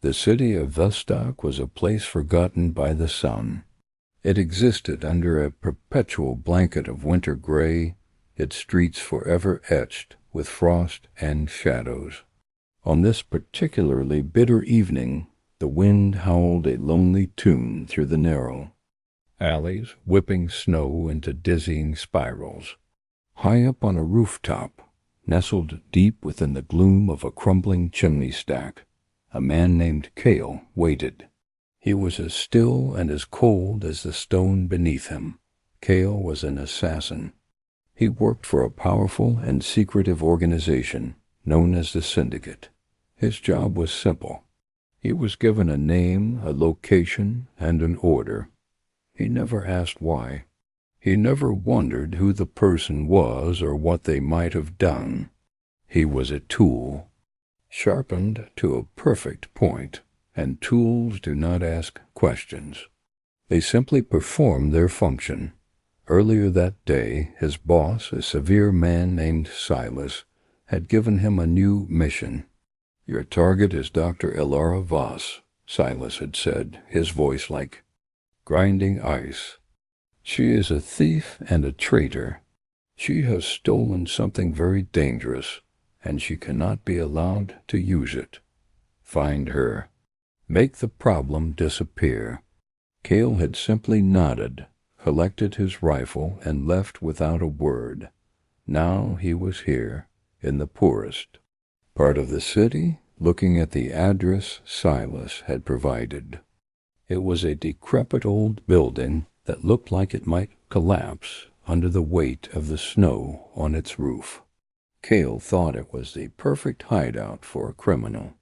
The city of Vostok was a place forgotten by the sun. It existed under a perpetual blanket of winter gray, its streets forever etched with frost and shadows. On this particularly bitter evening, the wind howled a lonely tune through the narrow alleys, whipping snow into dizzying spirals. High up on a rooftop, nestled deep within the gloom of a crumbling chimney stack, a man named Cale waited. He was as still and as cold as the stone beneath him. Cale was an assassin. He worked for a powerful and secretive organization known as the Syndicate. His job was simple. He was given a name, a location, and an order. He never asked why. He never wondered who the person was or what they might have done. He was a tool, sharpened to a perfect point, and tools do not ask questions. They simply perform their function. Earlier that day, his boss, a severe man named Silas, had given him a new mission. "Your target is Dr. Ilara Voss," Silas had said, his voice like grinding ice. "She is a thief and a traitor. She has stolen something very dangerous, and she cannot be allowed to use it. Find her. Make the problem disappear." Cale had simply nodded, collected his rifle, and left without a word. Now he was here, in the poorest part of the city, looking at the address Silas had provided. It was a decrepit old building that looked like it might collapse under the weight of the snow on its roof. Cale thought it was the perfect hideout for a criminal.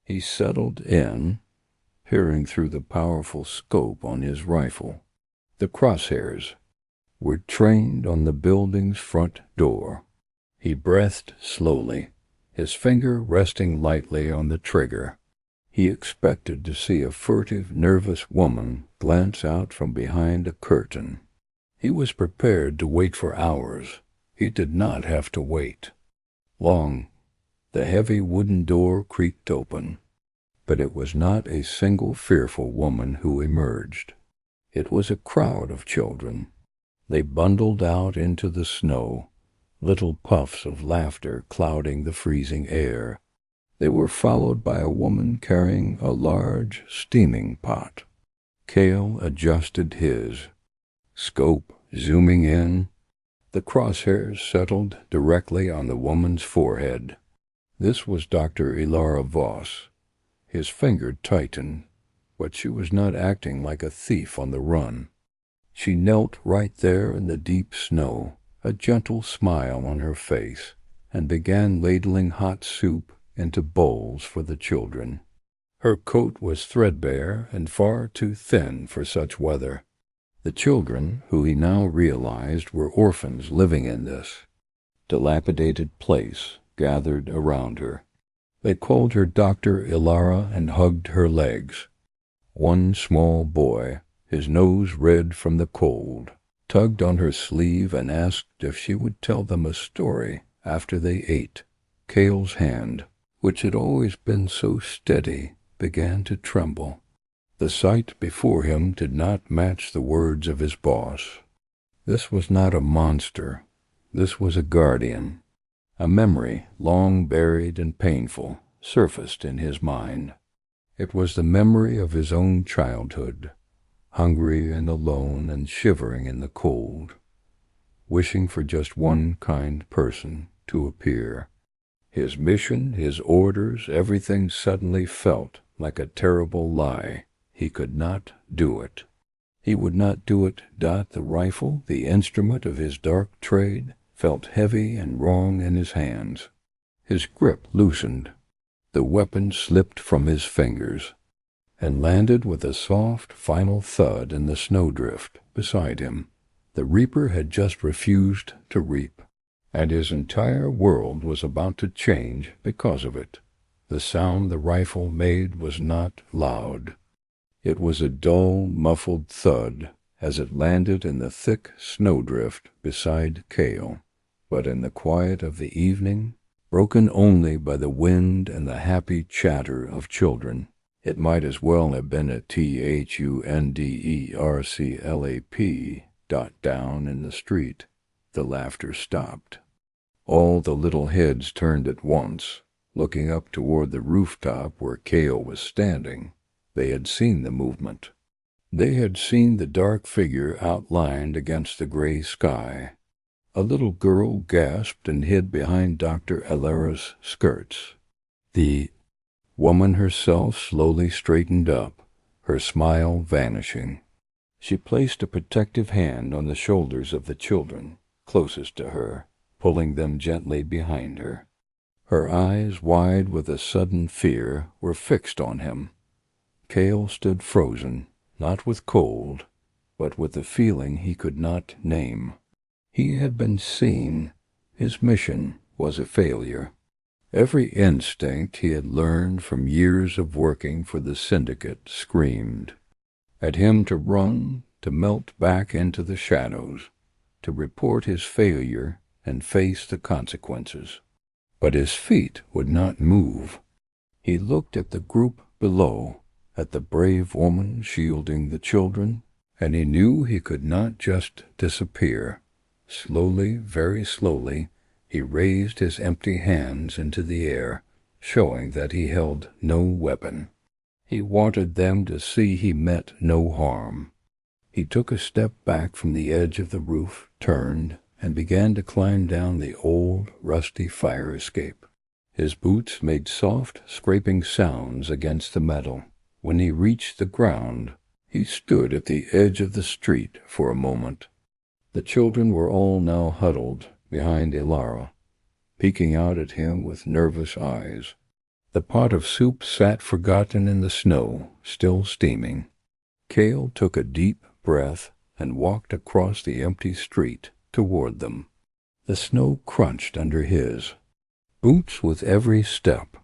He settled in, peering through the powerful scope on his rifle. The crosshairs were trained on the building's front door. He breathed slowly, his finger resting lightly on the trigger. He expected to see a furtive, nervous woman glance out from behind a curtain. He was prepared to wait for hours. He did not have to wait long. The heavy wooden door creaked open, but it was not a single fearful woman who emerged. It was a crowd of children. They bundled out into the snow, little puffs of laughter clouding the freezing air. They were followed by a woman carrying a large steaming pot. Cale adjusted his scope, zooming in. The crosshairs settled directly on the woman's forehead. This was Dr. Ilara Voss. His finger tightened, but she was not acting like a thief on the run. She knelt right there in the deep snow, a gentle smile on her face, and began ladling hot soup into bowls for the children. Her coat was threadbare and far too thin for such weather. The children, who he now realized were orphans living in this dilapidated place, gathered around her. They called her Dr. Ilara and hugged her legs. One small boy, his nose red from the cold, tugged on her sleeve and asked if she would tell them a story after they ate. Cale's hand, which had always been so steady, began to tremble. The sight before him did not match the words of his boss. This was not a monster. This was a guardian. A memory, long buried and painful, surfaced in his mind. It was the memory of his own childhood, hungry and alone and shivering in the cold, wishing for just one kind person to appear. His mission, his orders, everything suddenly felt like a terrible lie. He could not do it. He would not do it. The rifle, the instrument of his dark trade, felt heavy and wrong in his hands. His grip loosened. The weapon slipped from his fingers and landed with a soft, final thud in the snowdrift beside him. The reaper had just refused to reap, and his entire world was about to change because of it. The sound the rifle made was not loud. It was a dull, muffled thud as it landed in the thick snowdrift beside Cale. But in the quiet of the evening, broken only by the wind and the happy chatter of children, It might as well have been a THUNDERCLAP dot down in the street. The laughter stopped. All the little heads turned at once, looking up toward the rooftop where Cale was standing. They had seen the movement. They had seen the dark figure outlined against the gray sky. A little girl gasped and hid behind Dr. Alara's skirts. The woman herself slowly straightened up, her smile vanishing. She placed a protective hand on the shoulders of the children closest to her, pulling them gently behind her. Her eyes, wide with a sudden fear, were fixed on him. Cale stood frozen, not with cold, but with a feeling he could not name. He had been seen. His mission was a failure. Every instinct he had learned from years of working for the syndicate screamed at him to run, to melt back into the shadows, to report his failure and face the consequences. But his feet would not move. He looked at the group below, at the brave woman shielding the children, and he knew he could not just disappear. Slowly, very slowly, he raised his empty hands into the air, showing that he held no weapon. He wanted them to see he meant no harm. He took a step back from the edge of the roof, turned, and began to climb down the old, rusty fire escape. His boots made soft, scraping sounds against the metal. When he reached the ground, he stood at the edge of the street for a moment. The children were all now huddled behind Ilara, peeking out at him with nervous eyes. The pot of soup sat forgotten in the snow, still steaming. Cale took a deep breath and walked across the empty street toward them. The snow crunched under his boots with every step.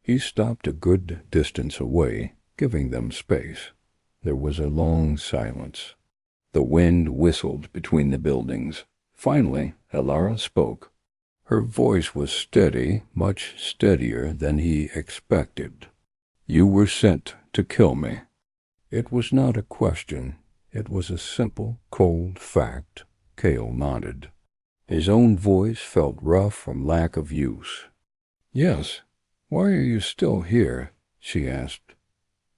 He stopped a good distance away, giving them space. There was a long silence. The wind whistled between the buildings. Finally, Ilara spoke. Her voice was steady, much steadier than he expected. "You were sent to kill me." It was not a question. It was a simple, cold fact. Cale nodded. His own voice felt rough from lack of use. "Yes. Why are you still here?" she asked.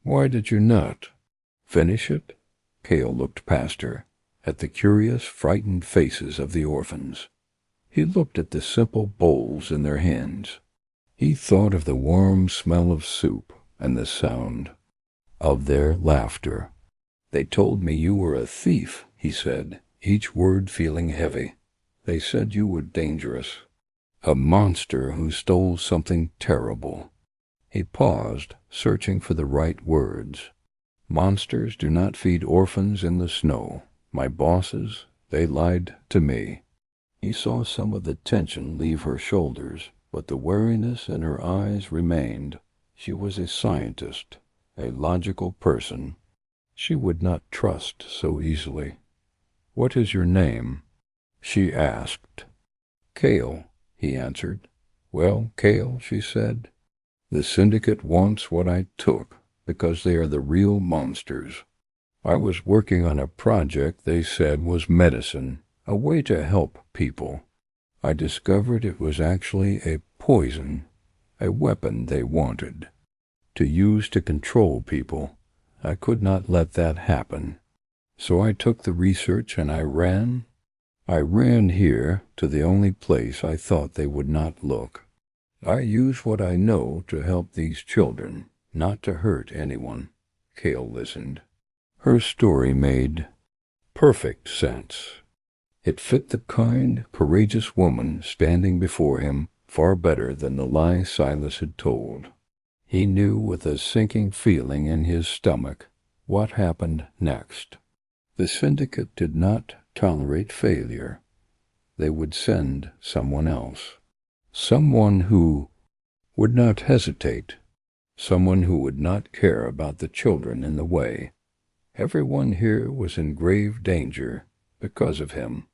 "Why did you not finish it?" Cale looked past her, at the curious, frightened faces of the orphans. He looked at the simple bowls in their hands. He thought of the warm smell of soup and the sound of their laughter. "They told me you were a thief," he said, each word feeling heavy. "They said you were dangerous. A monster who stole something terrible." He paused, searching for the right words. "Monsters do not feed orphans in the snow. My bosses, they lied to me." He saw some of the tension leave her shoulders, but the wariness in her eyes remained. She was a scientist, a logical person. She would not trust so easily. "What is your name?" she asked. "Cale," he answered. "Well, Cale," she said, "the syndicate wants what I took, because they are the real monsters. I was working on a project they said was medicine, a way to help people. I discovered it was actually a poison, a weapon they wanted to use to control people. I could not let that happen. So I took the research and I ran. I ran here to the only place I thought they would not look. I use what I know to help these children, not to hurt anyone." Cale listened. Her story made perfect sense. It fit the kind, courageous woman standing before him far better than the lie Silas had told. He knew with a sinking feeling in his stomach what happened next. The syndicate did not tolerate failure. They would send someone else. Someone who would not hesitate. Someone who would not care about the children in the way. Everyone here was in grave danger because of him.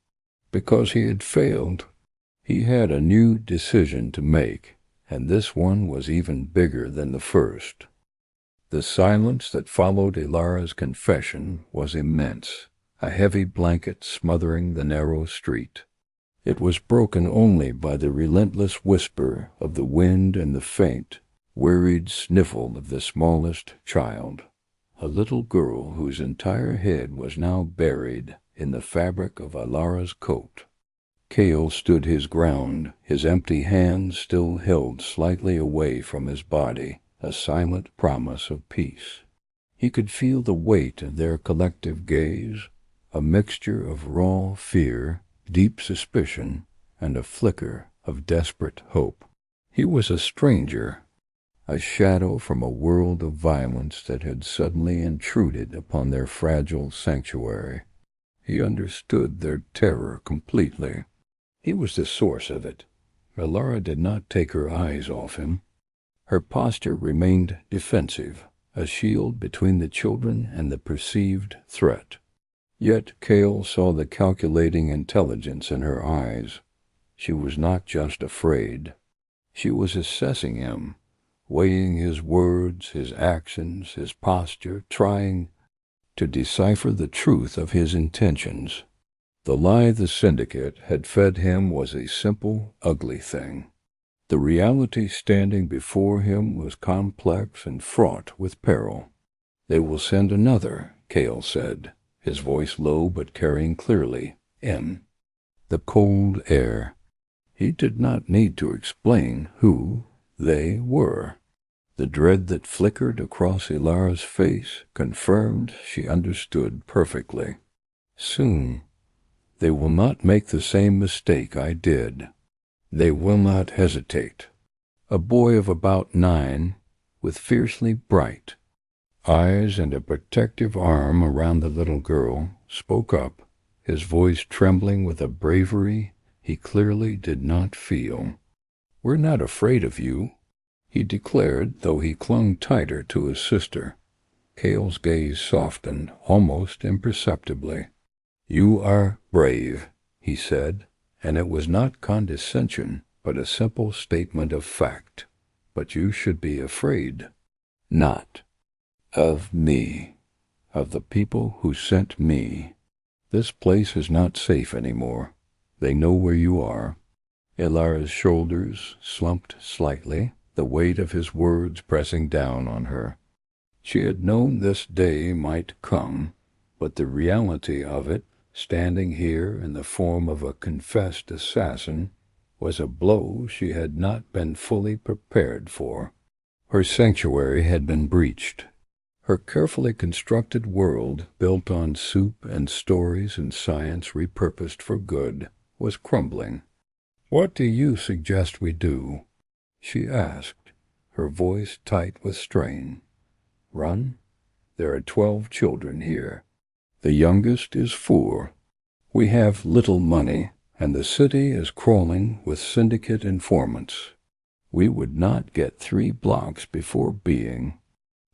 Because he had failed. He had a new decision to make, and this one was even bigger than the first. The silence that followed Ilara's confession was immense, a heavy blanket smothering the narrow street. It was broken only by the relentless whisper of the wind and the faint, worried sniffle of the smallest child, a little girl whose entire head was now buried in the fabric of Ilara's coat. Cale stood his ground, his empty hands still held slightly away from his body, a silent promise of peace. He could feel the weight of their collective gaze, a mixture of raw fear, deep suspicion, and a flicker of desperate hope. He was a stranger, a shadow from a world of violence that had suddenly intruded upon their fragile sanctuary. He understood their terror completely. He was the source of it. Ilara did not take her eyes off him. Her posture remained defensive, a shield between the children and the perceived threat. Yet Cale saw the calculating intelligence in her eyes. She was not just afraid. She was assessing him, weighing his words, his actions, his posture, trying to decipher the truth of his intentions. The lie the syndicate had fed him was a simple, ugly thing. The reality standing before him was complex and fraught with peril. "They will send another," Cale said, his voice low but carrying clearly. "In the cold air." He did not need to explain who they were. The dread that flickered across Ilara's face confirmed she understood perfectly. "Soon. They will not make the same mistake I did. They will not hesitate." A boy of about 9, with fiercely bright eyes and a protective arm around the little girl, spoke up, his voice trembling with a bravery he clearly did not feel. "We're not afraid of you," he declared, though he clung tighter to his sister. Cale's gaze softened, almost imperceptibly. "You are brave," he said, and it was not condescension, but a simple statement of fact. "But you should be afraid. Not of me, of the people who sent me. This place is not safe anymore. They know where you are." Ilara's shoulders slumped slightly, the weight of his words pressing down on her. She had known this day might come, but the reality of it, standing here in the form of a confessed assassin, was a blow she had not been fully prepared for. Her sanctuary had been breached. Her carefully constructed world, built on soup and stories and science repurposed for good, was crumbling. "What do you suggest we do?" she asked, her voice tight with strain. "Run? There are 12 children here. The youngest is 4. We have little money, and the city is crawling with syndicate informants. We would not get 3 blocks before being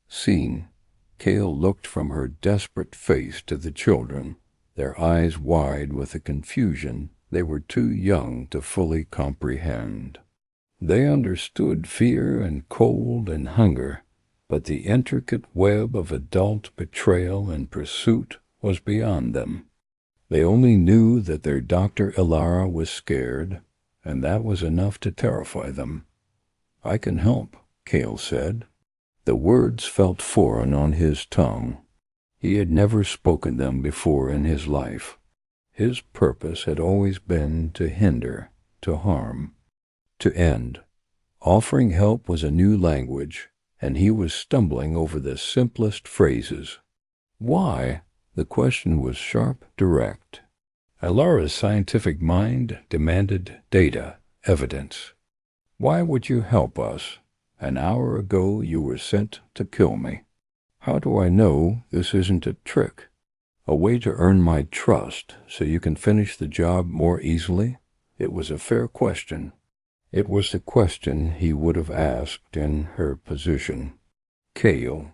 seen." Cale looked from her desperate face to the children, their eyes wide with a confusion they were too young to fully comprehend. They understood fear and cold and hunger, but the intricate web of adult betrayal and pursuit was beyond them. They only knew that their Dr. Ilara was scared, and that was enough to terrify them. "I can help," Cale said. The words felt foreign on his tongue. He had never spoken them before in his life. His purpose had always been to hinder, to harm, to end. Offering help was a new language, and he was stumbling over the simplest phrases. "Why?" The question was sharp, direct. Ilara's scientific mind demanded data, evidence. "Why would you help us? An hour ago you were sent to kill me. How do I know this isn't a trick? A way to earn my trust so you can finish the job more easily?" It was a fair question. It was the question he would have asked in her position. Cale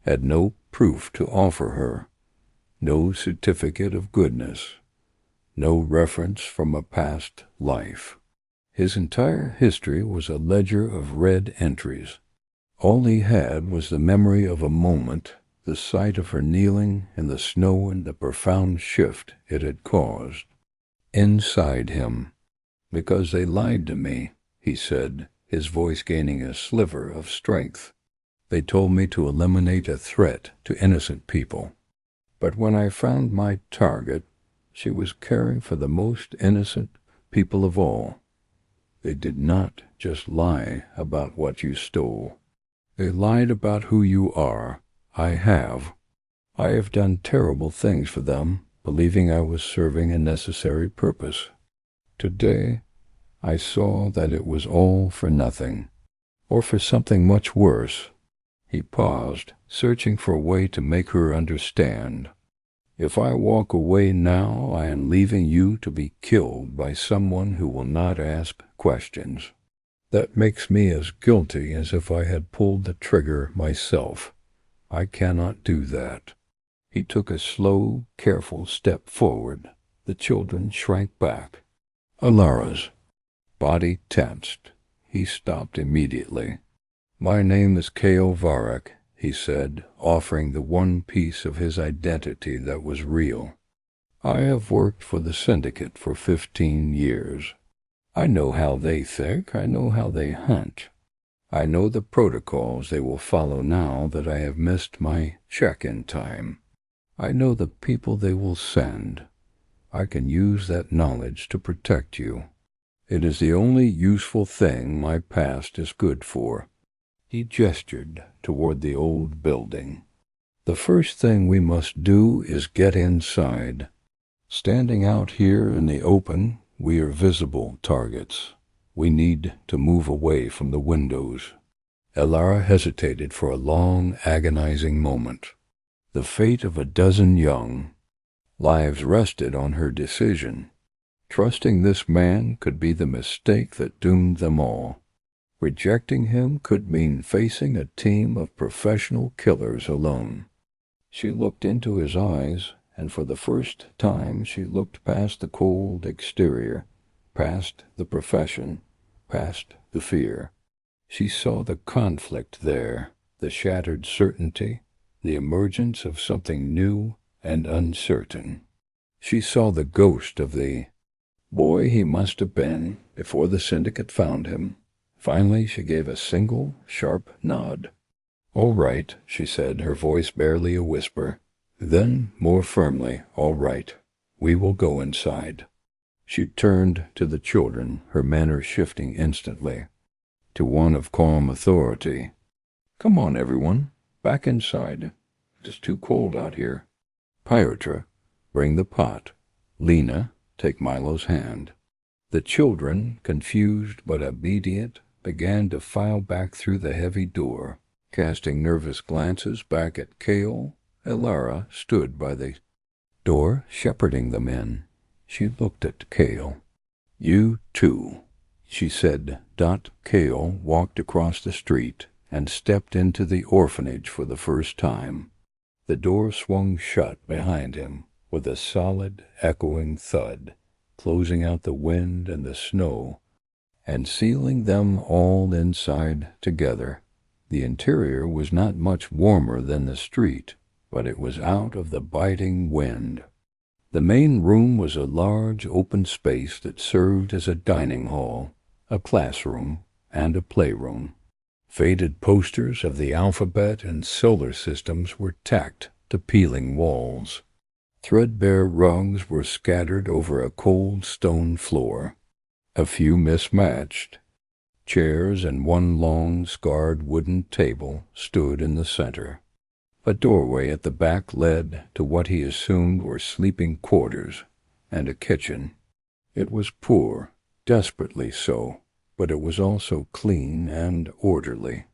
had no proof to offer her, no certificate of goodness, no reference from a past life. His entire history was a ledger of red entries. All he had was the memory of a moment, the sight of her kneeling in the snow and the profound shift it had caused. Inside him. "Because they lied to me," he said, his voice gaining a sliver of strength. "They told me to eliminate a threat to innocent people. But when I found my target, she was caring for the most innocent people of all. They did not just lie about what you stole. They lied about who you are. I have done terrible things for them, believing I was serving a necessary purpose. Today, I saw that it was all for nothing, or for something much worse." He paused, searching for a way to make her understand. "If I walk away now, I am leaving you to be killed by someone who will not ask questions. That makes me as guilty as if I had pulled the trigger myself. I cannot do that." He took a slow, careful step forward. The children shrank back. Alara's body tensed. He stopped immediately. "My name is K.O. Varek," he said, offering the one piece of his identity that was real. "I have worked for the syndicate for 15 years. I know how they think. I know how they hunt. I know the protocols they will follow now that I have missed my check-in time. I know the people they will send. I can use that knowledge to protect you. It is the only useful thing my past is good for." He gestured toward the old building. "The first thing we must do is get inside. Standing out here in the open, we are visible targets. We need to move away from the windows." Elara hesitated for a long, agonizing moment. The fate of a dozen young lives rested on her decision. Trusting this man could be the mistake that doomed them all. Rejecting him could mean facing a team of professional killers alone. She looked into his eyes, and for the first time she looked past the cold exterior, past the profession, past the fear. She saw the conflict there, the shattered certainty, the emergence of something new and uncertain. She saw the ghost of the boy he must have been before the syndicate found him. Finally, she gave a single, sharp nod. "All right," she said, her voice barely a whisper. Then, more firmly, "All right. We will go inside." She turned to the children, her manner shifting instantly to one of calm authority. "Come on, everyone. Back inside. It is too cold out here. Pietra, bring the pot. Lena, take Milo's hand." The children, confused but obedient, began to file back through the heavy door, casting nervous glances back at Kale. Elara stood by the door, shepherding them in. She looked at Kale. "You too," she said. Kale walked across the street and stepped into the orphanage for the first time. The door swung shut behind him with a solid, echoing thud, closing out the wind and the snow, and sealing them all inside together. The interior was not much warmer than the street, but it was out of the biting wind. The main room was a large open space that served as a dining hall, a classroom, and a playroom. Faded posters of the alphabet and solar systems were tacked to peeling walls. Threadbare rugs were scattered over a cold stone floor. A few mismatched. Chairs and one long, scarred wooden table stood in the center. A doorway at the back led to what he assumed were sleeping quarters and a kitchen. It was poor, desperately so, but it was also clean and orderly.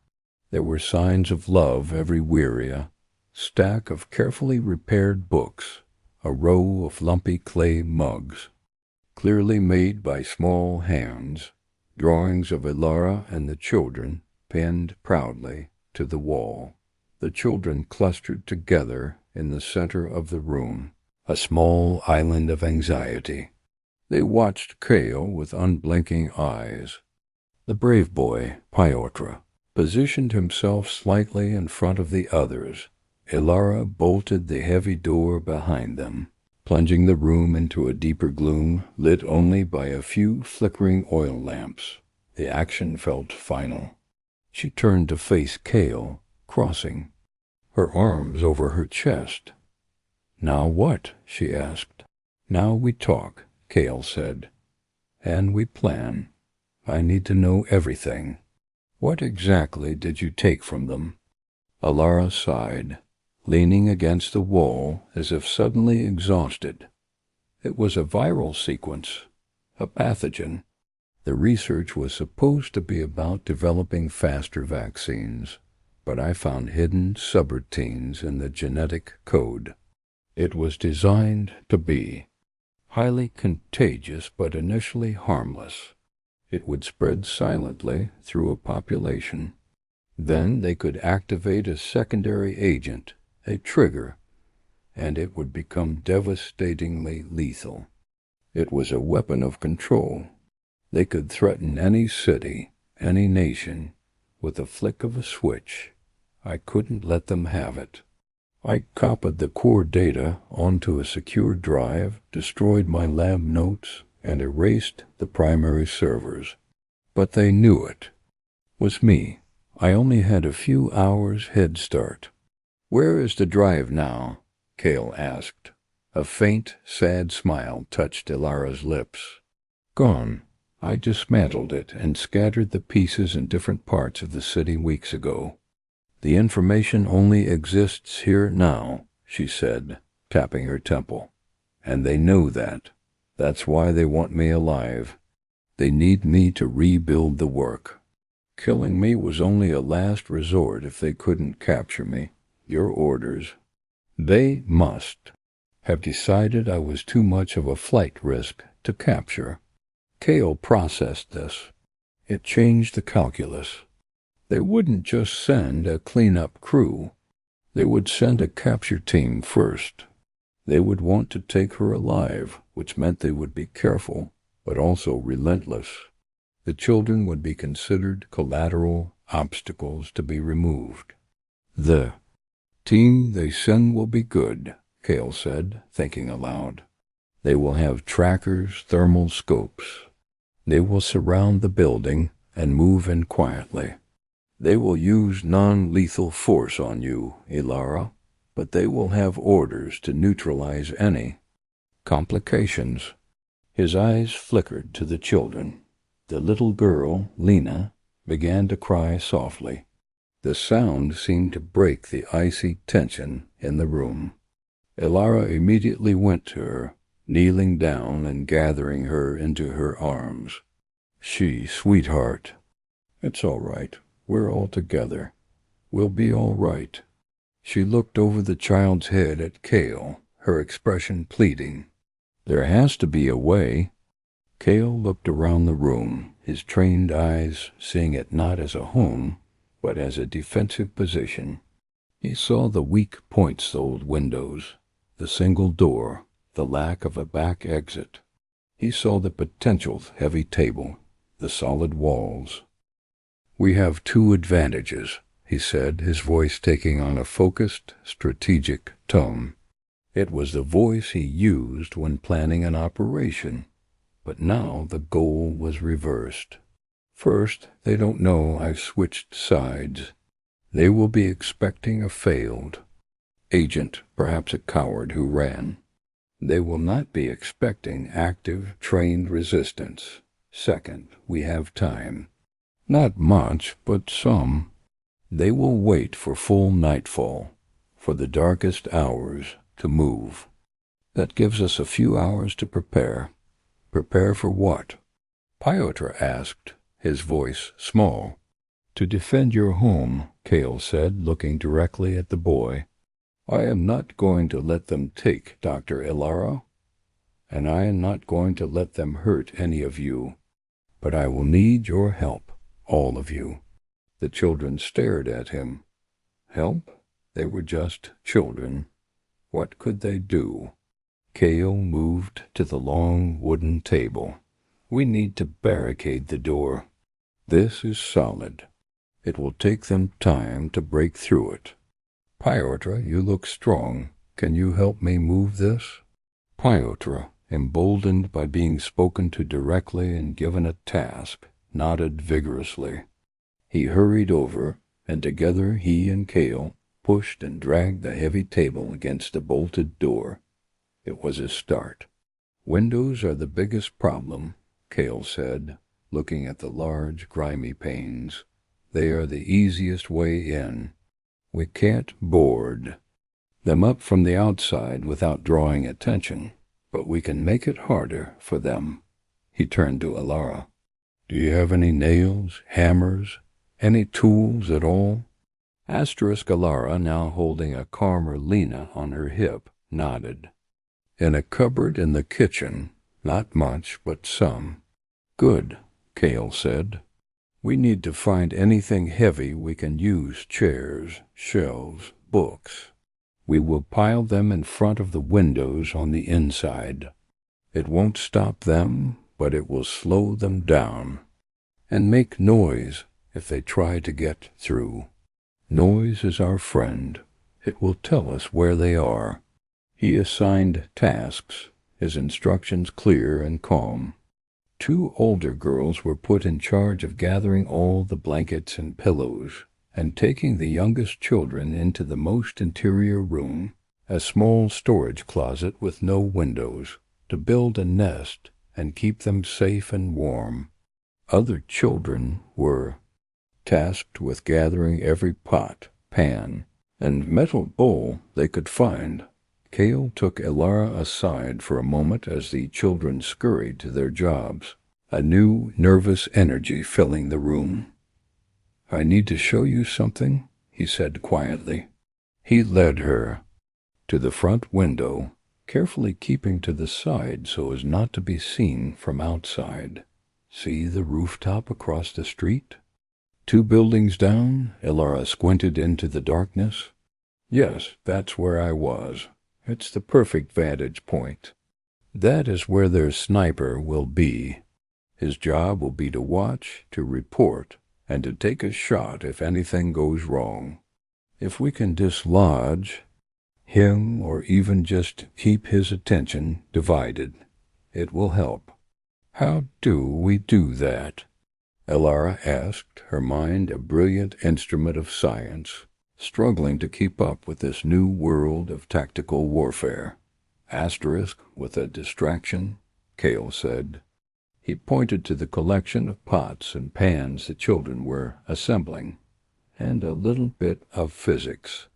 There were signs of love everywhere, a stack of carefully repaired books, a row of lumpy clay mugs, clearly made by small hands, drawings of Elara and the children pinned proudly to the wall. The children clustered together in the center of the room, a small island of anxiety. They watched Kale with unblinking eyes. The brave boy, Pietra, positioned himself slightly in front of the others. Ilara bolted the heavy door behind them, plunging the room into a deeper gloom, lit only by a few flickering oil lamps. The action felt final. She turned to face Cale, crossing her arms over her chest. "Now what?" she asked. "Now we talk," Cale said. "And we plan. I need to know everything. What exactly did you take from them?" Ilara sighed, leaning against the wall as if suddenly exhausted. "It was a viral sequence, a pathogen. The research was supposed to be about developing faster vaccines, but I found hidden subroutines in the genetic code. It was designed to be highly contagious but initially harmless. It would spread silently through a population. Then they could activate a secondary agent, a trigger, and it would become devastatingly lethal. It was a weapon of control. They could threaten any city, any nation, with a flick of a switch. I couldn't let them have it. I copied the core data onto a secure drive, destroyed my lab notes, and erased the primary servers. But they knew it was me. I only had a few hours head start." "Where is the drive now?" Cale asked. A faint, sad smile touched Ilara's lips. "Gone. I dismantled it and scattered the pieces in different parts of the city weeks ago. The information only exists here now," she said, tapping her temple. "And they know that. That's why they want me alive. They need me to rebuild the work. Killing me was only a last resort if they couldn't capture me. Your orders. They must have decided I was too much of a flight risk to capture." Cale processed this. It changed the calculus. They wouldn't just send a cleanup crew. They would send a capture team first. They would want to take her alive, which meant they would be careful, but also relentless. The children would be considered collateral obstacles to be removed. "The team they send will be good," Cale said, thinking aloud. "They will have trackers, thermal scopes. They will surround the building and move in quietly. They will use non-lethal force on you, Ilara, but they will have orders to neutralize any complications." His eyes flickered to the children. The little girl, Lena, began to cry softly. The sound seemed to break the icy tension in the room. Ilara immediately went to her, kneeling down and gathering her into her arms. "Sweetheart, it's all right. We're all together. We'll be all right." She looked over the child's head at Cale, her expression pleading. "There has to be a way." Cale looked around the room, his trained eyes seeing it not as a home, but as a defensive position. He saw the weak point-soled windows, the single door, the lack of a back exit. He saw the potential heavy table, the solid walls. "We have two advantages," he said, his voice taking on a focused, strategic tone. It was the voice he used when planning an operation, but now the goal was reversed. "First, they don't know I've switched sides. They will be expecting a failed agent, perhaps a coward who ran. They will not be expecting active, trained resistance. Second, we have time. Not much, but some. They will wait for full nightfall, for the darkest hours to move. That gives us a few hours to prepare." "Prepare for what?" Piotr asked, his voice small. "To defend your home," Cale said, looking directly at the boy. "I am not going to let them take Dr. Ilara, and I am not going to let them hurt any of you. But I will need your help, all of you." The children stared at him. Help? They were just children. What could they do? Cale moved to the long wooden table. "We need to barricade the door. This is solid. It will take them time to break through it. Piotr, you look strong. Can you help me move this? Piotr, emboldened by being spoken to directly and given a task, nodded vigorously. He hurried over, and together he and Cale pushed and dragged the heavy table against the bolted door. It was a start. Windows are the biggest problem, Cale said, looking at the large, grimy panes. They are the easiest way in. We can't board them up from the outside without drawing attention, but we can make it harder for them. He turned to Alara. Do you have any nails, hammers, any tools at all? Alara, now holding a calmer Lena on her hip, nodded. In a cupboard in the kitchen, not much, but some. Good, Cale said. We need to find anything heavy we can use, chairs, shelves, books. We will pile them in front of the windows on the inside. It won't stop them, but it will slow them down. And make noise if they try to get through. Noise is our friend. It will tell us where they are. He assigned tasks, his instructions clear and calm. 2 older girls were put in charge of gathering all the blankets and pillows, and taking the youngest children into the most interior room, a small storage closet with no windows, to build a nest and keep them safe and warm. Other children were tasked with gathering every pot, pan, and metal bowl they could find. Cale took Alara aside for a moment as the children scurried to their jobs, a new, nervous energy filling the room. I need to show you something, he said quietly. He led her to the front window, carefully keeping to the side so as not to be seen from outside. See the rooftop across the street? 2 buildings down, Alara squinted into the darkness. Yes, that's where I was. It's the perfect vantage point. That is where their sniper will be. His job will be to watch, to report, and to take a shot if anything goes wrong. If we can dislodge him or even just keep his attention divided, it will help. How do we do that? Alara asked, her mind a brilliant instrument of science, struggling to keep up with this new world of tactical warfare. Asterisk with a distraction, Cale said. He pointed to the collection of pots and pans the children were assembling, and a little bit of physics.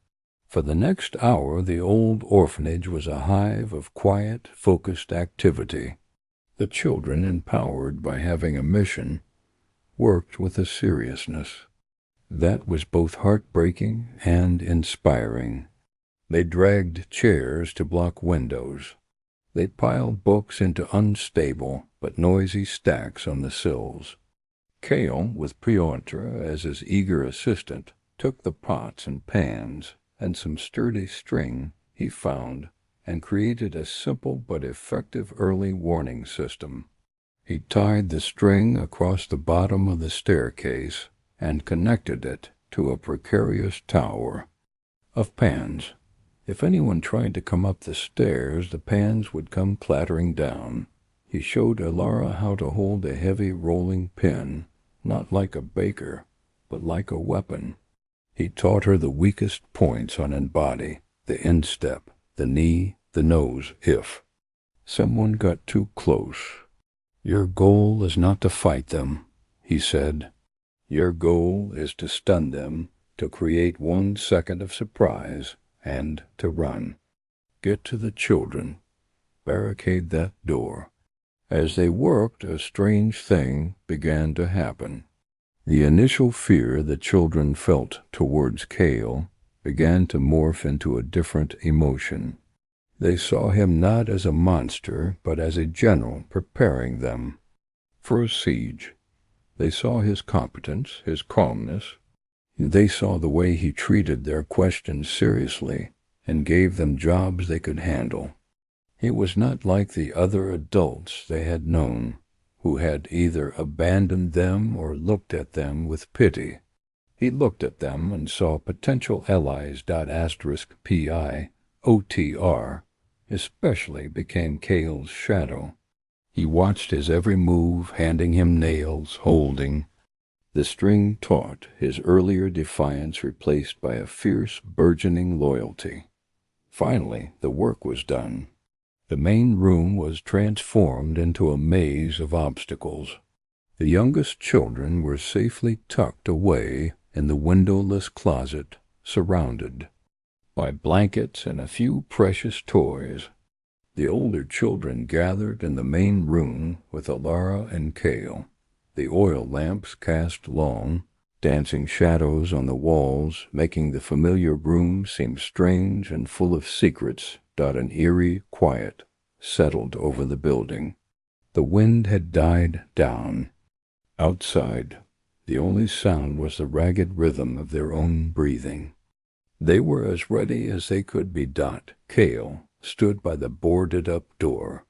For the next hour the old orphanage was a hive of quiet, focused activity. The children, empowered by having a mission, worked with a seriousness that was both heartbreaking and inspiring. They dragged chairs to block windows. They piled books into unstable but noisy stacks on the sills. Cale, with Piotr as his eager assistant, took the pots and pans and some sturdy string he found and created a simple but effective early warning system. He tied the string across the bottom of the staircase and connected it to a precarious tower of pans. If anyone tried to come up the stairs, the pans would come clattering down. He showed Alara how to hold a heavy rolling pin, not like a baker, but like a weapon. He taught her the weakest points on an body, the instep, the knee, the nose, if someone got too close. Your goal is not to fight them, he said. Your goal is to stun them, to create 1 second of surprise, and to run. Get to the children. Barricade that door. As they worked, a strange thing began to happen. The initial fear the children felt towards Cale began to morph into a different emotion. They saw him not as a monster, but as a general preparing them for a siege. They saw his competence, his calmness. They saw the way he treated their questions seriously and gave them jobs they could handle. He was not like the other adults they had known, who had either abandoned them or looked at them with pity. He looked at them and saw potential allies. *PI OTR especially became Cale's shadow. He watched his every move, handing him nails, holding. The string taut, his earlier defiance replaced by a fierce, burgeoning loyalty. Finally, the work was done. The main room was transformed into a maze of obstacles. The youngest children were safely tucked away in the windowless closet, surrounded by blankets and a few precious toys. The older children gathered in the main room with Alara and Cale. The oil lamps cast long, dancing shadows on the walls, making the familiar room seem strange and full of secrets. An eerie quiet settled over the building. The wind had died down. Outside, the only sound was the ragged rhythm of their own breathing. They were as ready as they could be. Cale stood by the boarded-up door,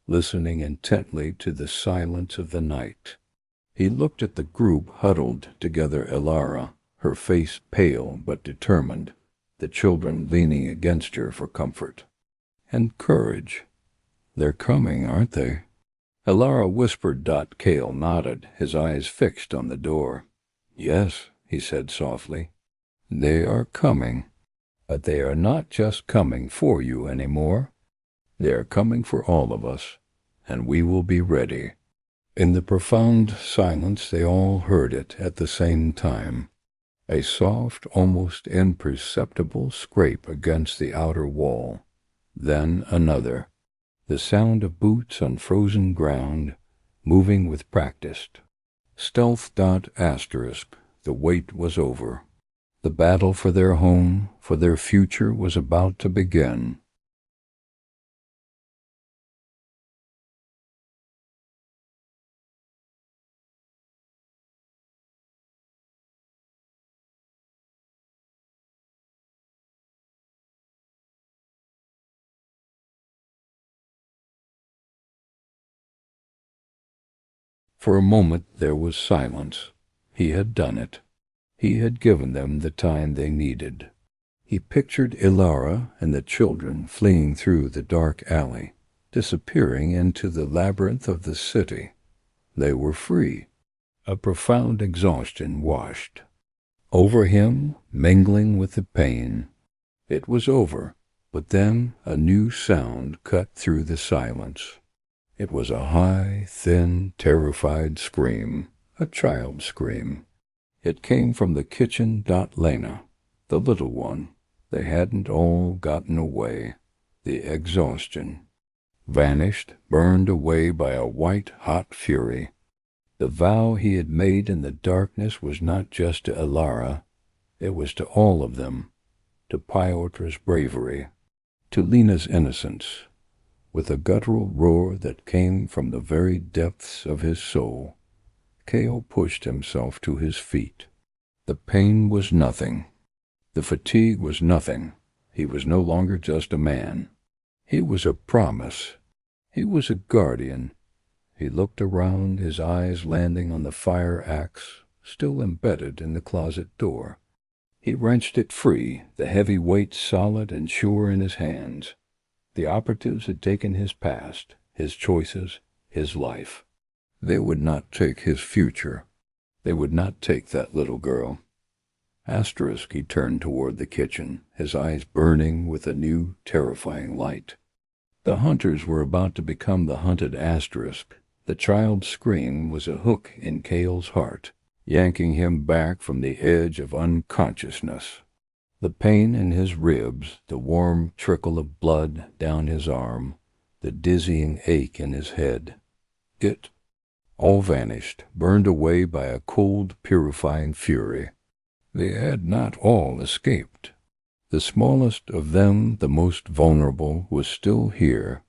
listening intently to the silence of the night. He looked at the group huddled together. Alara, her face pale but determined, the children leaning against her for comfort and courage. "They're coming, aren't they?" Alara whispered. Cale nodded, his eyes fixed on the door. "Yes," he said softly. "They are coming. But they are not just coming for you anymore. They are coming for all of us, and we will be ready." In the profound silence they all heard it at the same time. A soft, almost imperceptible scrape against the outer wall. Then another. The sound of boots on frozen ground, moving with practiced stealth. The wait was over. The battle for their home, for their future, was about to begin. For a moment there was silence. He had done it. He had given them the time they needed. He pictured Alara and the children fleeing through the dark alley, disappearing into the labyrinth of the city. They were free. A profound exhaustion washed over him, mingling with the pain. It was over, but then a new sound cut through the silence. It was a high, thin, terrified scream, a child's scream. It came from the kitchen. Lena, the little one. They hadn't all gotten away. The exhaustion vanished, burned away by a white-hot fury. The vow he had made in the darkness was not just to Alara. It was to all of them, to Pyotra's bravery, to Lena's innocence. With a guttural roar that came from the very depths of his soul, Cale pushed himself to his feet. The pain was nothing. The fatigue was nothing. He was no longer just a man. He was a promise. He was a guardian. He looked around, his eyes landing on the fire axe, still embedded in the closet door. He wrenched it free, the heavy weight solid and sure in his hands. The operatives had taken his past, his choices, his life. They would not take his future. They would not take that little girl. He turned toward the kitchen, his eyes burning with a new, terrifying light. The hunters were about to become the hunted. The child's scream was a hook in Cale's heart, yanking him back from the edge of unconsciousness. The pain in his ribs, the warm trickle of blood down his arm, the dizzying ache in his head. It all vanished, burned away by a cold, purifying fury. They had not all escaped. The smallest of them, the most vulnerable, was still here,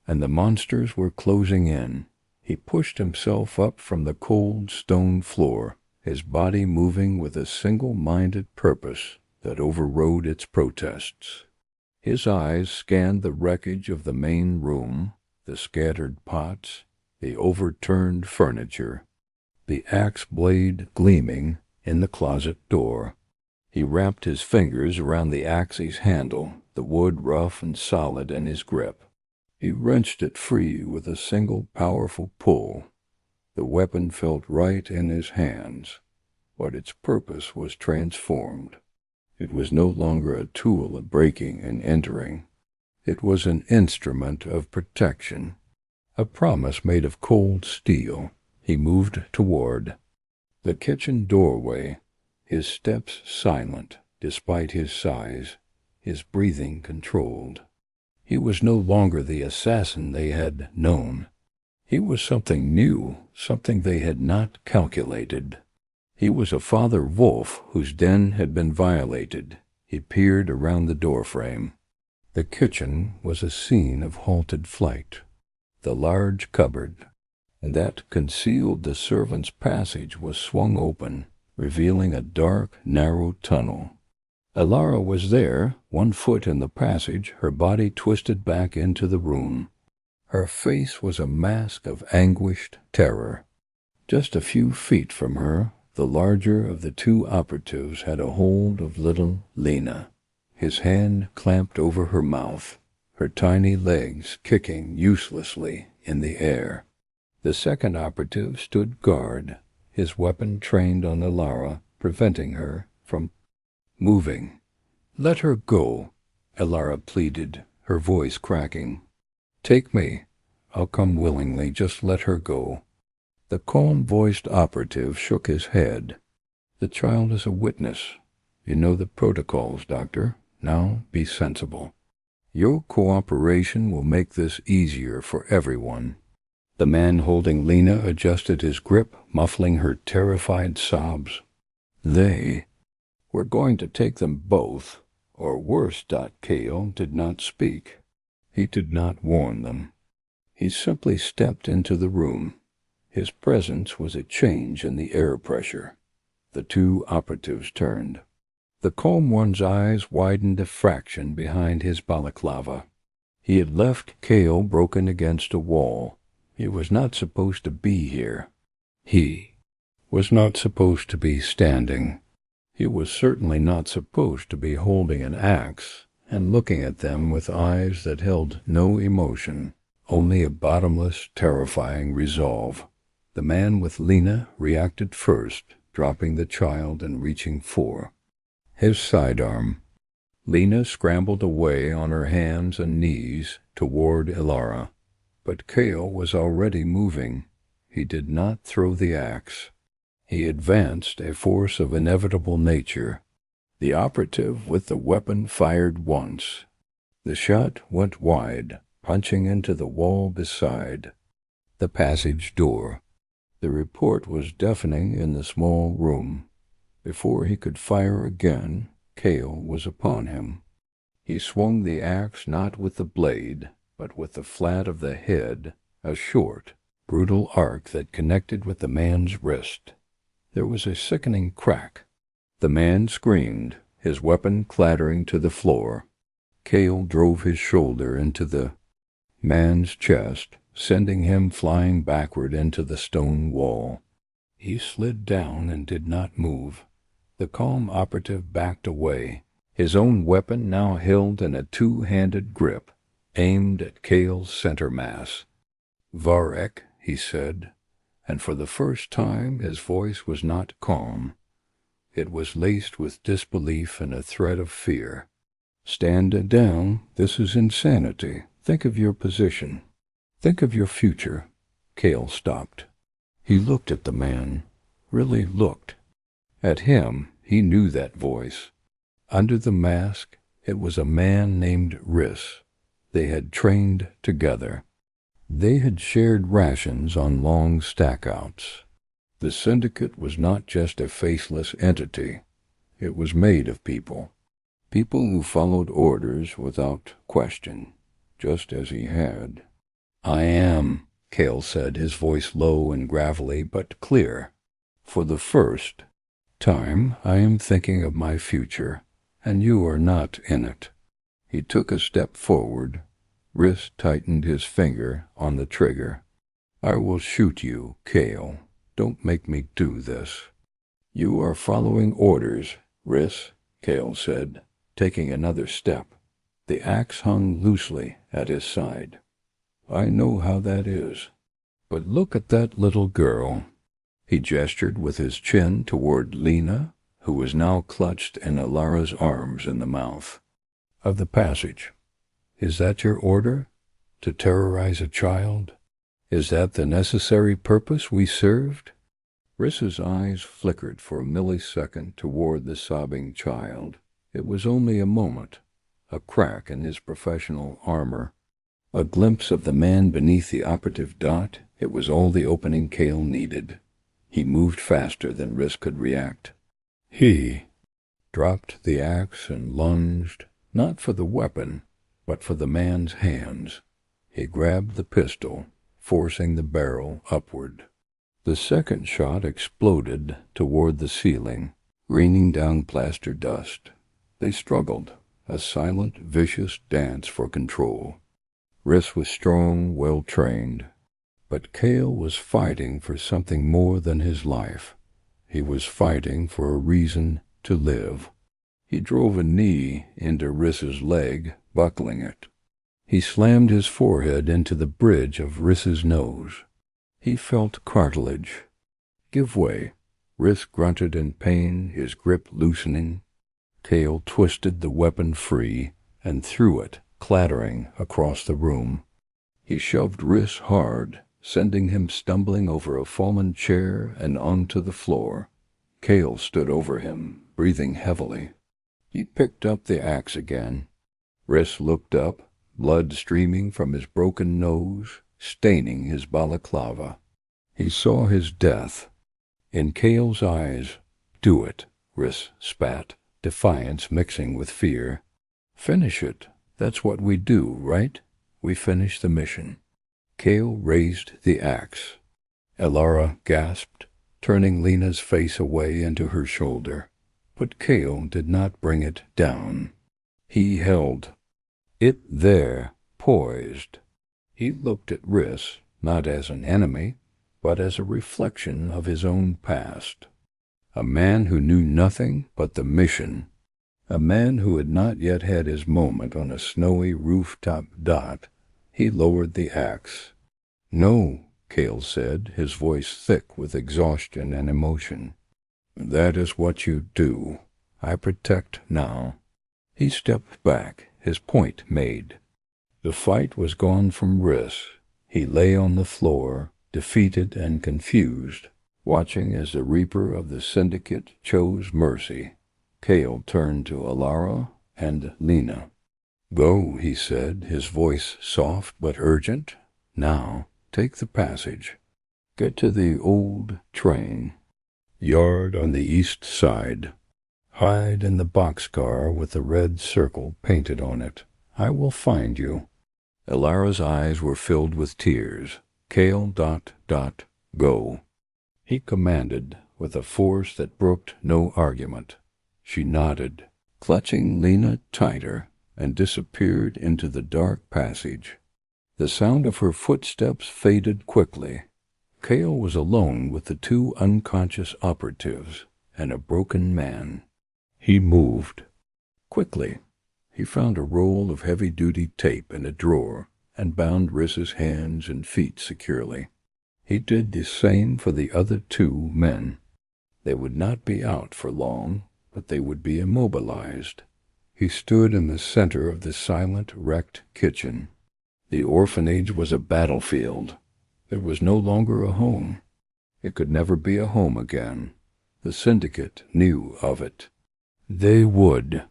and the monsters were closing in. He pushed himself up from the cold stone floor, his body moving with a single-minded purpose that overrode its protests. His eyes scanned the wreckage of the main room, the scattered pots, the overturned furniture, the axe blade gleaming in the closet door. He wrapped his fingers around the axe's handle, the wood rough and solid in his grip. He wrenched it free with a single powerful pull. The weapon felt right in his hands, but its purpose was transformed. It was no longer a tool of breaking and entering. It was an instrument of protection, a promise made of cold steel. He moved toward the kitchen doorway, his steps silent despite his size, his breathing controlled. He was no longer the assassin they had known. He was something new, something they had not calculated. He was a father wolf whose den had been violated. He peered around the doorframe. The kitchen was a scene of halted flight. The large cupboard that concealed the servants' passage was swung open, revealing a dark, narrow tunnel. Elara was there, 1 foot in the passage, her body twisted back into the room. Her face was a mask of anguished terror. Just a few feet from her, the larger of the 2 operatives had a hold of little Lena, his hand clamped over her mouth, her tiny legs kicking uselessly in the air. The second operative stood guard, his weapon trained on Elara, preventing her from moving. "Let her go," Elara pleaded, her voice cracking. "Take me. I'll come willingly. Just let her go." The calm-voiced operative shook his head. "The child is a witness. You know the protocols, Doctor. Now be sensible. Your cooperation will make this easier for everyone." The man holding Lena adjusted his grip, muffling her terrified sobs. We're going to take them both, or worse." Kale did not speak. He did not warn them. He simply stepped into the room. His presence was a change in the air pressure. The 2 operatives turned. The calm one's eyes widened a fraction behind his balaclava. He had left Kale broken against a wall. He was not supposed to be here. He was not supposed to be standing. He was certainly not supposed to be holding an axe and looking at them with eyes that held no emotion, only a bottomless, terrifying resolve. The man with Lena reacted first, dropping the child and reaching for his sidearm. Lena scrambled away on her hands and knees toward Elara, but Kale was already moving. He did not throw the axe. He advanced, a force of inevitable nature. The operative with the weapon fired once. The shot went wide, punching into the wall beside the passage door. The report was deafening in the small room. Before he could fire again, Kale was upon him. He swung the axe not with the blade, but with the flat of the head, a short, brutal arc that connected with the man's wrist. There was a sickening crack. The man screamed, his weapon clattering to the floor. Kale drove his shoulder into the man's chest, sending him flying backward into the stone wall. He slid down and did not move. The calm operative backed away, his own weapon now held in a 2-handed grip, aimed at Kale's center mass. "Varek," he said, and for the first time his voice was not calm. It was laced with disbelief and a threat of fear. "Stand down. This is insanity. Think of your position. Think of your future." Kale stopped. He looked at the man, really looked. At him, he knew that voice. Under the mask, it was a man named Riss. They had trained together. They had shared rations on long stackouts. The syndicate was not just a faceless entity. It was made of people. People who followed orders without question, just as he had. "I am," Kale said, his voice low and gravelly, but clear. "For the first time, I am thinking of my future, and you are not in it." He took a step forward. Riss tightened his finger on the trigger. "I will shoot you, Kale. Don't make me do this." "You are following orders, Riss," Cale said, taking another step. The axe hung loosely at his side. "I know how that is. But look at that little girl." He gestured with his chin toward Lena, who was now clutched in Alara's arms in the mouth of the passage. "Is that your order? To terrorize a child? Is that the necessary purpose we served?" Riss's eyes flickered for a millisecond toward the sobbing child. It was only a moment, a crack in his professional armor, a glimpse of the man beneath the operative dot. It was all the opening Cale needed. He moved faster than Riss could react. He dropped the axe and lunged, not for the weapon, but for the man's hands. He grabbed the pistol, forcing the barrel upward. The second shot exploded toward the ceiling, raining down plaster dust. They struggled, a silent, vicious dance for control. Riss was strong, well-trained, but Cale was fighting for something more than his life. He was fighting for a reason to live. He drove a knee into Riss's leg, buckling it. He slammed his forehead into the bridge of Riss's nose. He felt cartilage give way. Riss grunted in pain, his grip loosening. Cale twisted the weapon free and threw it, clattering across the room. He shoved Riss hard, sending him stumbling over a fallen chair and onto the floor. Cale stood over him, breathing heavily. He picked up the axe again. Riss looked up, blood streaming from his broken nose, staining his balaclava. He saw his death. In Cale's eyes, "Do it," Riss spat, defiance mixing with fear. "Finish it. That's what we do, right? We finish the mission." Cale raised the axe. Alara gasped, turning Lena's face away into her shoulder. But Cale did not bring it down. He held it there, poised. He looked at Riss, not as an enemy, but as a reflection of his own past. A man who knew nothing but the mission. A man who had not yet had his moment on a snowy rooftop dot. He lowered the axe. "No," Cale said, his voice thick with exhaustion and emotion. "That is what you do. I protect now." He stepped back, his point made. The fight was gone from Riss. He lay on the floor, defeated and confused, watching as the Reaper of the Syndicate chose mercy. Cale turned to Alara and Lena. "Go," he said, his voice soft but urgent. "Now, take the passage. Get to the old train yard on the east side. Hide in the boxcar with the red circle painted on it. I will find you." Alara's eyes were filled with tears. "Cale, go." He commanded with a force that brooked no argument. She nodded, clutching Lena tighter, and disappeared into the dark passage. The sound of her footsteps faded quickly. Cale was alone with the two unconscious operatives and a broken man. He moved. Quickly, he found a roll of heavy-duty tape in a drawer and bound Riss's hands and feet securely. He did the same for the other two men. They would not be out for long, but they would be immobilized. He stood in the center of the silent, wrecked kitchen. The orphanage was a battlefield. It was no longer a home. It could never be a home again. The syndicate knew of it. They would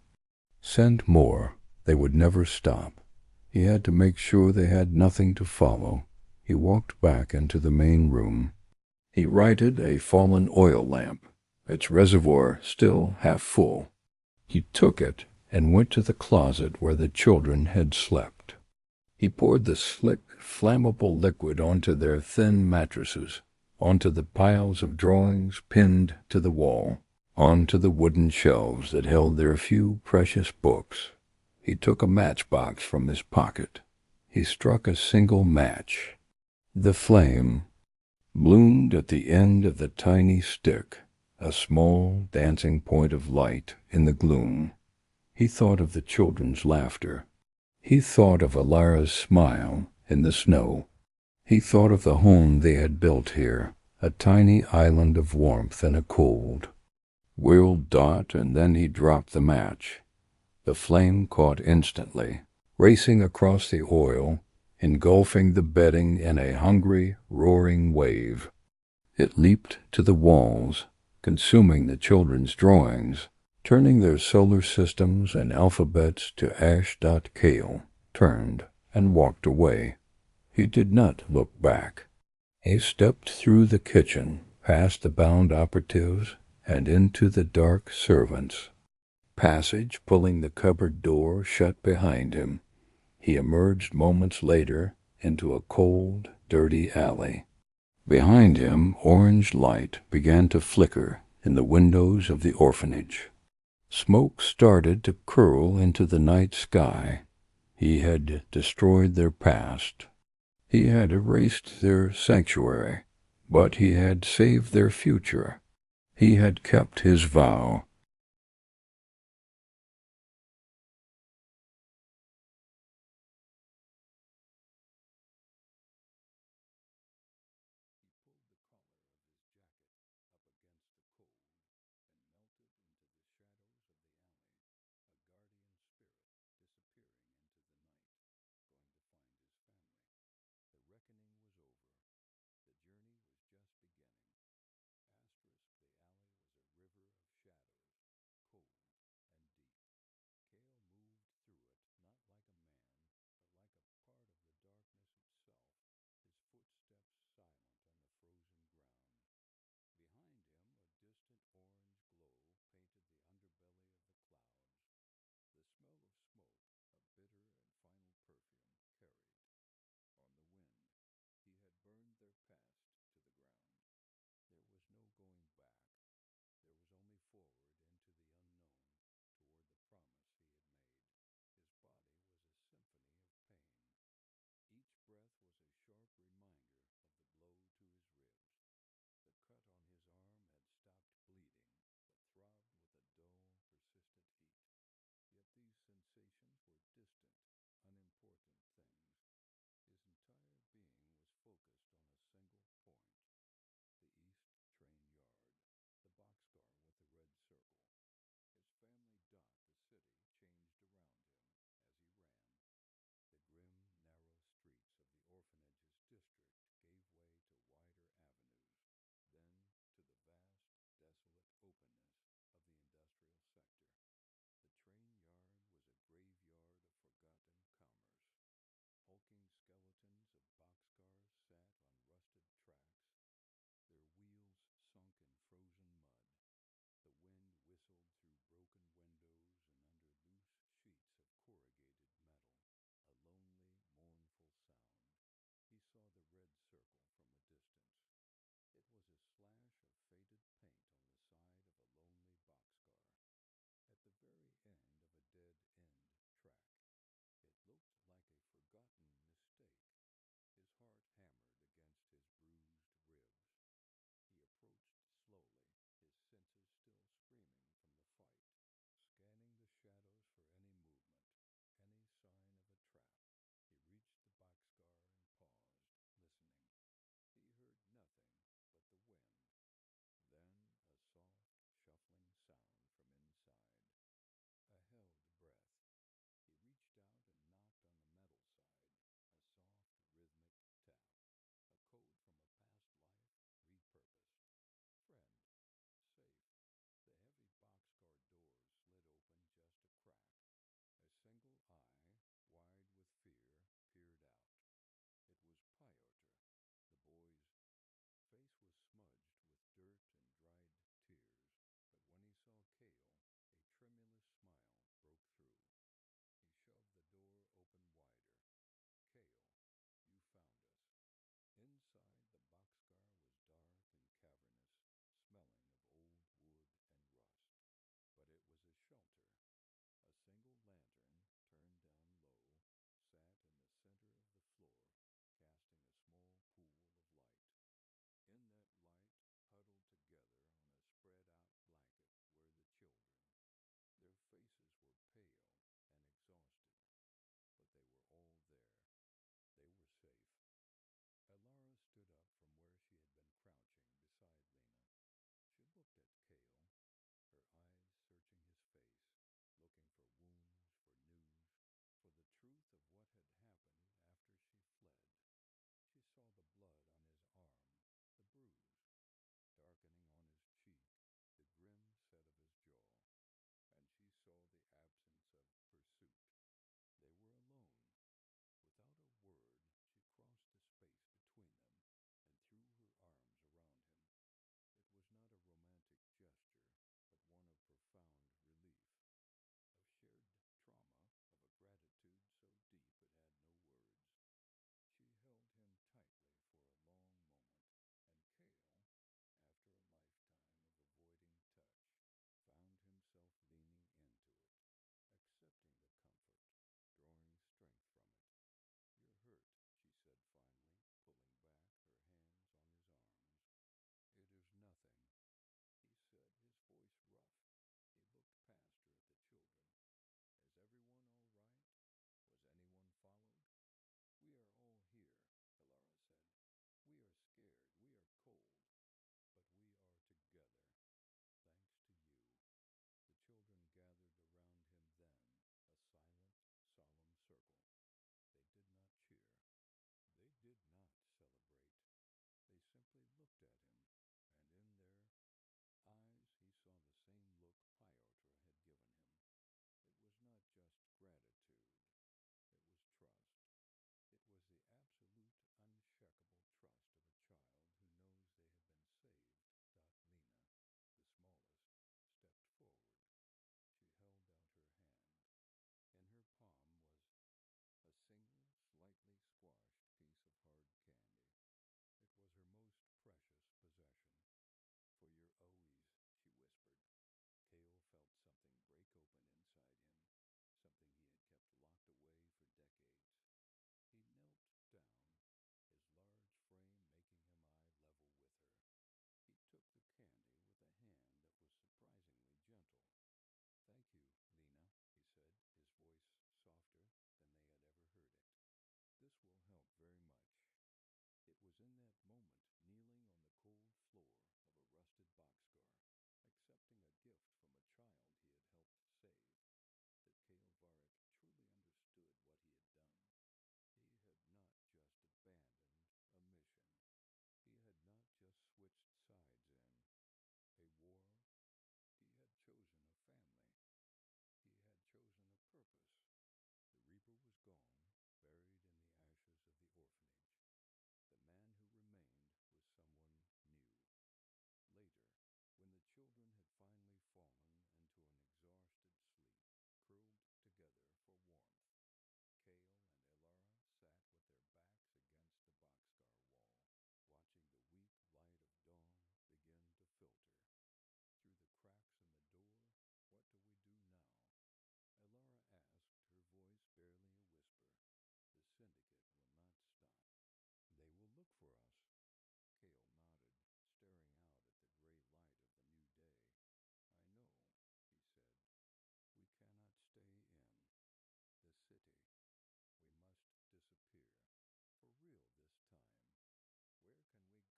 send more. They would never stop. He had to make sure they had nothing to follow. He walked back into the main room. He righted a fallen oil lamp, its reservoir still half full. He took it and went to the closet where the children had slept. He poured the slick, flammable liquid onto their thin mattresses, onto the piles of drawings pinned to the wall, onto the wooden shelves that held their few precious books. He took a matchbox from his pocket. He struck a single match. The flame bloomed at the end of the tiny stick, a small dancing point of light in the gloom. He thought of the children's laughter. He thought of Alara's smile in the snow. He thought of the home they had built here, a tiny island of warmth in a cold. Whirled dot, and then he dropped the match. The flame caught instantly, racing across the oil, engulfing the bedding in a hungry, roaring wave. It leaped to the walls, consuming the children's drawings, turning their solar systems and alphabets to ash.kale, turned and walked away. He did not look back. He stepped through the kitchen, past the bound operatives, and into the dark servants' passage, pulling the cupboard door shut behind him. He emerged moments later into a cold, dirty alley. Behind him, orange light began to flicker in the windows of the orphanage. Smoke started to curl into the night sky. He had destroyed their past. He had erased their sanctuary, but he had saved their future. He had kept his vow.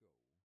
go